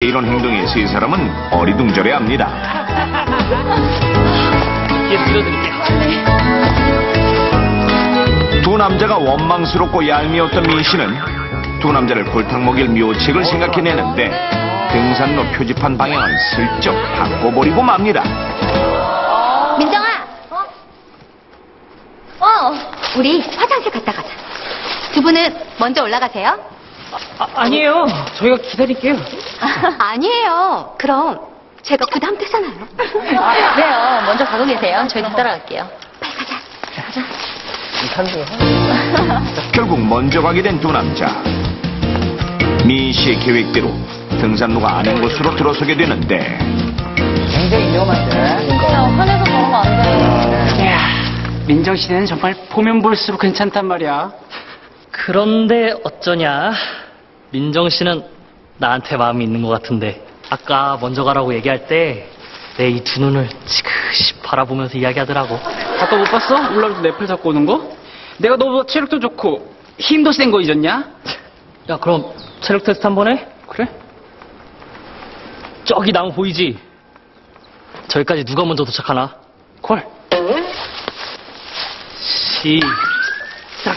이런 행동에 세 사람은 어리둥절해 합니다. 두 남자가 원망스럽고 얄미웠던 민 씨는 두 남자를 골탕 먹일 묘책을 생각해내는데 등산로 표지판 방향을 슬쩍 바꿔버리고 맙니다. 민정아! 우리 화장실 갔다 가자. 두 분은 먼저 올라가세요. 아니에요. 저희가 기다릴게요. 아니에요. 그럼 제가 부담되잖아요. 그래요. 먼저 가고 계세요. 저희는 따라갈게요. 빨리 가자. 결국 먼저 가게 된 두 남자. 민 씨의 계획대로 등산로가 아닌 곳으로 들어서게 되는데 굉장히 위험한데. 진짜 화내서 그런 거 안 돼요. 야, 민정 씨는 정말 보면 볼수록 괜찮단 말이야. 그런데 어쩌냐? 민정 씨는 나한테 마음이 있는 것 같은데 아까 먼저 가라고 얘기할 때 내 이 두 눈을 지그시 바라보면서 이야기하더라고. 아까 못 봤어? 올라올 때 내 팔 잡고 오는 거? 내가 너보다 체력도 좋고 힘도 센 거 잊었냐? 야, 그럼 체력 테스트 한번 해? 그래? 저기 나무 보이지? 저기까지 누가 먼저 도착하나? 콜. 시작.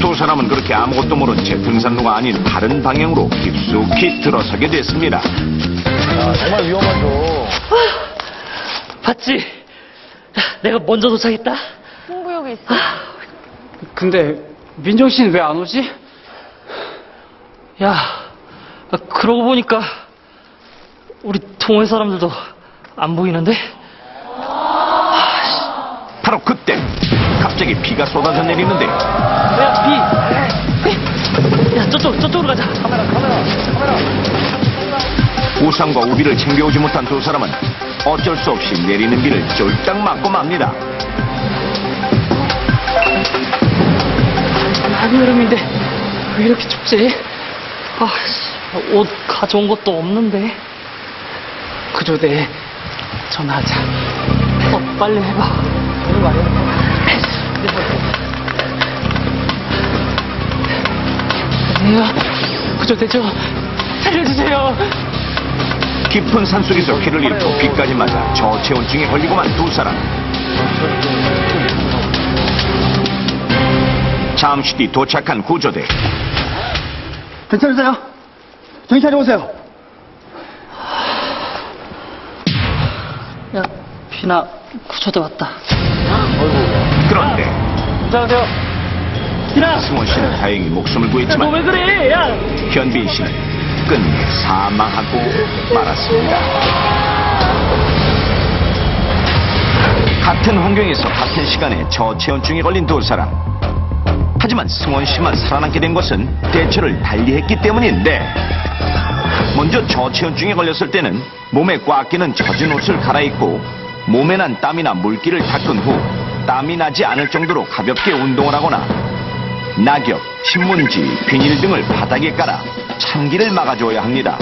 두 사람은 그렇게 아무것도 모른 채 등산로가 아닌 다른 방향으로 깊숙이 들어서게 됐습니다. 정말 위험하죠. 봤지? 내가 먼저 도착했다. 승부욕이 있어. 근데 민정 씨는 왜 안 오지? 야, 그러고 보니까 우리 동호회 사람들도 안 보이는데? 바로 그때 갑자기 비가 쏟아져 내리는데 야, 비! 야, 저쪽으로 가자. 우산과 우비를 챙겨오지 못한 두 사람은 어쩔 수 없이 내리는 비를 쫄딱 맞고 맙니다. 한여름인데 왜 이렇게 춥지? 옷 가져온 것도 없는데. 구조대에 전화하자. 빨리 해봐. 구조대죠? 살려주세요. 깊은 산속에서 피를 잃고 비까지 맞아 저체온증에 걸리고 만 두 사람. 잠시 뒤 도착한 구조대. 괜찮으세요? 정신 차려보세요. 야, 비나 구조대 왔다. 그런데 안녕하세요. 비나! 승원 씨는 다행히 목숨을 구했지만 너 왜 그래? 야! 현빈 씨는 끝내 사망하고 말았습니다. 같은 환경에서 같은 시간에 저체온증에 걸린 두 사람. 하지만 승원 씨만 살아남게 된 것은 대처를 달리했기 때문인데, 먼저 저체온증에 걸렸을 때는 몸에 꽉 끼는 젖은 옷을 갈아입고 몸에 난 땀이나 물기를 닦은 후 땀이 나지 않을 정도로 가볍게 운동을 하거나 낙엽, 신문지, 비닐 등을 바닥에 깔아 찬기를 막아줘야 합니다.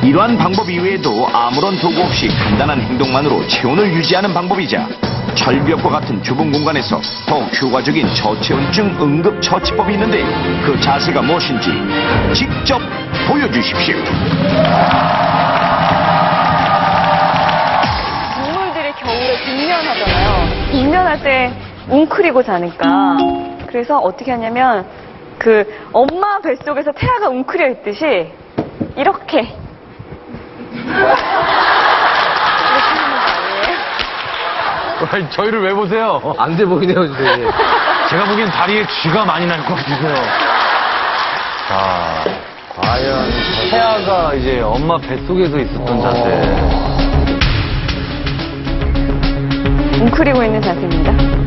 이러한 방법 이외에도 아무런 도구 없이 간단한 행동만으로 체온을 유지하는 방법이자 절벽과 같은 좁은 공간에서 더욱 효과적인 저체온증 응급처치법이 있는데 그 자세가 무엇인지 직접 보여주십시오. 동물들이 겨울에 빈면하잖아요. 빈면할 때 웅크리고 자니까. 그래서 어떻게 하냐면 그 엄마 뱃속에서 태아가 웅크려 있듯이 이렇게 아니, 저희를 왜 보세요? 안 돼 보이네요, 이제. 제가 보기엔 다리에 쥐가 많이 날 것 같아서요. 자, 과연 태아가 이제 엄마 뱃속에서 있었던 자세. 웅크리고 있는 자세입니다.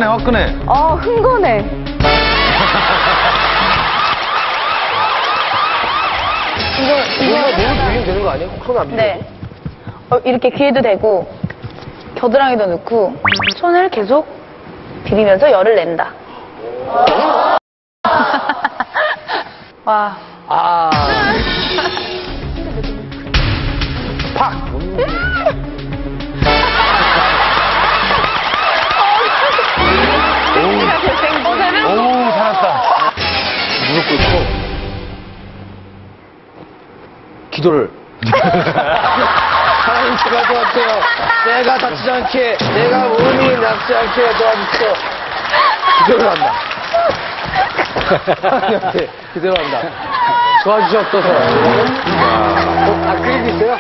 화끈해. 흥건해. 몸을 비비면 되는 거 아니에요? 손 안 비비고? 네. 이렇게 귀에도 대고 겨드랑이도 넣고 손을 계속 비비면서 열을 낸다. 와. 팍! 오, 살았다. 꿇고 기도를. 하나님 제발 도와주세요. 내가 다치지 않게, 내가 몸이 낫지 않게 도와주세요. 기도를 한다. 하나님한테 기도를 한다. 도와주셨어서. 그림이 있어요?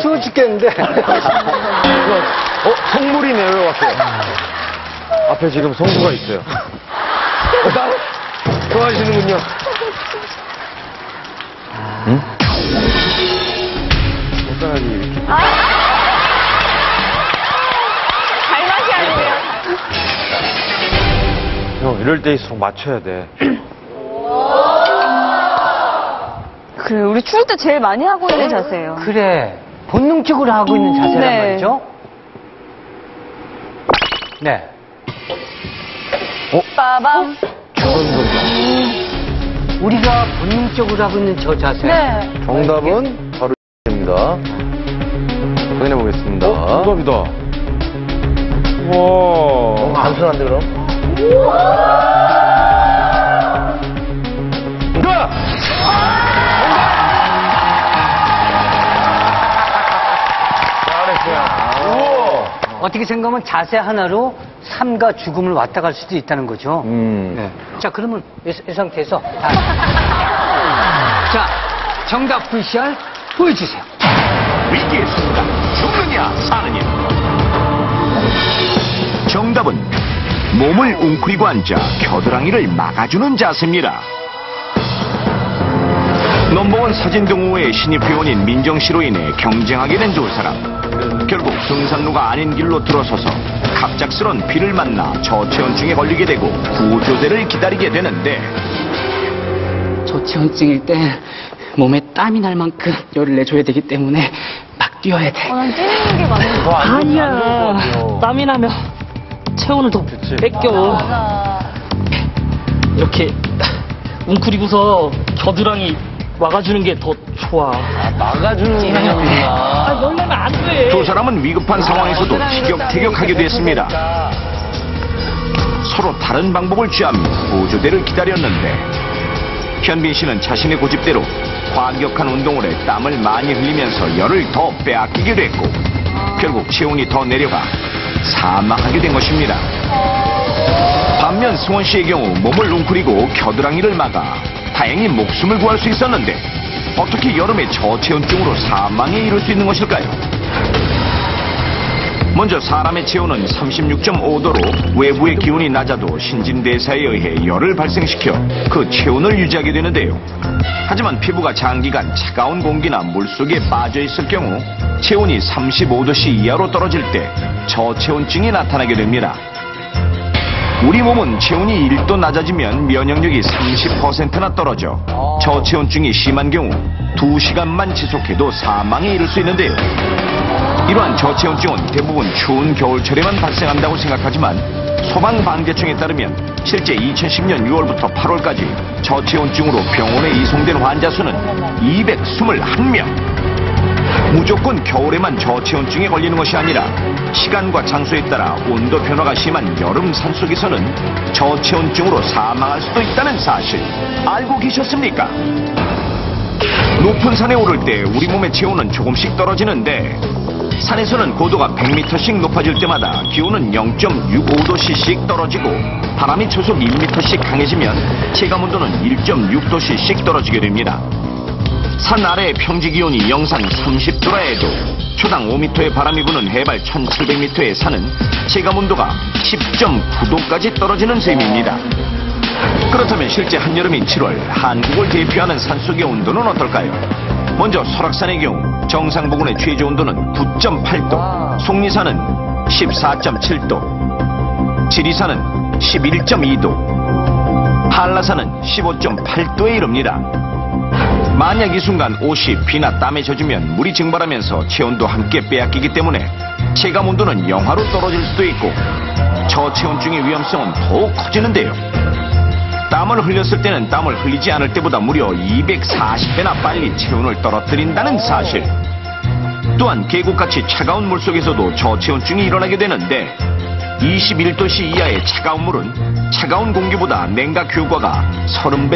추워 죽겠는데. 성물이 내려왔어요. 앞에 지금 성부가 있어요. 도와주시는군요. 응? 손가락이 이렇게. 발맛이 아니고요. 형, 이럴 때일수록 맞춰야 돼. 그래, 우리 추울 때 제일 많이 하고 있는 자세예요. 그래. 본능적으로 하고 있는 자세란 네. 말이죠. 네. 빠밤. 우리가 본능적으로 하고 있는 저 자세. 네. 정답은 바로 입니다. 확인해 보겠습니다. 정답이다. 와. 단순한데 그럼? 정답! 어떻게 생각하면 자세 하나로 삶과 죽음을 왔다 갈 수도 있다는 거죠. 네. 자, 그러면 이 상태에서 자, 정답 VCR 보여주세요. 위기의 순간 죽느냐 사느냐. 정답은 몸을 웅크리고 앉아 겨드랑이를 막아주는 자세입니다. 넘버원 서진동호회 신입 회원인 민정씨로 인해 경쟁하게 된 두 사람. 결국 등산로가 아닌 길로 들어서서 갑작스런 비를 만나 저체온증에 걸리게 되고 구조대를 기다리게 되는데, 저체온증일 때 몸에 땀이 날 만큼 열을 내줘야 되기 때문에 막 뛰어야 돼. 난 뛰는 게 맞는 거 아니야. 땀이 나면 체온을 더 뺏겨. 이렇게 웅크리고서 겨드랑이 막아주는 게 더 좋아. 막아주는 게 아니구나. 놀라면 안 돼. 두 사람은 위급한 상황에서도 티격태격하게 됐습니다. 서로 다른 방법을 취하며 구조대를 기다렸는데, 현빈 씨는 자신의 고집대로 과격한 운동을 해 땀을 많이 흘리면서 열을 더 빼앗기게 됐고, 결국 체온이 더 내려가 사망하게 된 것입니다. 반면 승원 씨의 경우 몸을 웅크리고 겨드랑이를 막아 다행히 목숨을 구할 수 있었는데, 어떻게 여름에 저체온증으로 사망에 이를 수 있는 것일까요? 먼저 사람의 체온은 36.5도로 외부의 기온이 낮아도 신진대사에 의해 열을 발생시켜 그 체온을 유지하게 되는데요. 하지만 피부가 장기간 차가운 공기나 물속에 빠져 있을 경우 체온이 35도씨 이하로 떨어질 때 저체온증이 나타나게 됩니다. 우리 몸은 체온이 1도 낮아지면 면역력이 30%나 떨어져 저체온증이 심한 경우 2시간만 지속해도 사망에 이를 수 있는데요. 이러한 저체온증은 대부분 추운 겨울철에만 발생한다고 생각하지만 소방방재청에 따르면 실제 2010년 6월부터 8월까지 저체온증으로 병원에 이송된 환자 수는 221명. 무조건 겨울에만 저체온증에 걸리는 것이 아니라 시간과 장소에 따라 온도 변화가 심한 여름 산속에서는 저체온증으로 사망할 수도 있다는 사실 알고 계셨습니까? 높은 산에 오를 때 우리 몸의 체온은 조금씩 떨어지는데, 산에서는 고도가 100m씩 높아질 때마다 기온은 0.65도씨씩 떨어지고 바람이 초속 1m씩 강해지면 체감온도는 1.6도씨씩 떨어지게 됩니다. 산 아래의 평지 기온이 영상 30도라 해도 초당 5m의 바람이 부는 해발 1700m의 산은 체감온도가 10.9도까지 떨어지는 셈입니다. 그렇다면 실제 한여름인 7월 한국을 대표하는 산속의 온도는 어떨까요? 먼저 설악산의 경우 정상 부근의 최저 온도는 9.8도, 속리산은 14.7도, 지리산은 11.2도, 한라산은 15.8도에 이릅니다. 만약 이 순간 옷이 비나 땀에 젖으면 물이 증발하면서 체온도 함께 빼앗기기 때문에 체감온도는 영하로 떨어질 수도 있고 저체온증의 위험성은 더욱 커지는데요. 땀을 흘렸을 때는 땀을 흘리지 않을 때보다 무려 240배나 빨리 체온을 떨어뜨린다는 사실. 또한 계곡같이 차가운 물속에서도 저체온증이 일어나게 되는데, 21도씨 이하의 차가운 물은 차가운 공기보다 냉각 효과가 30배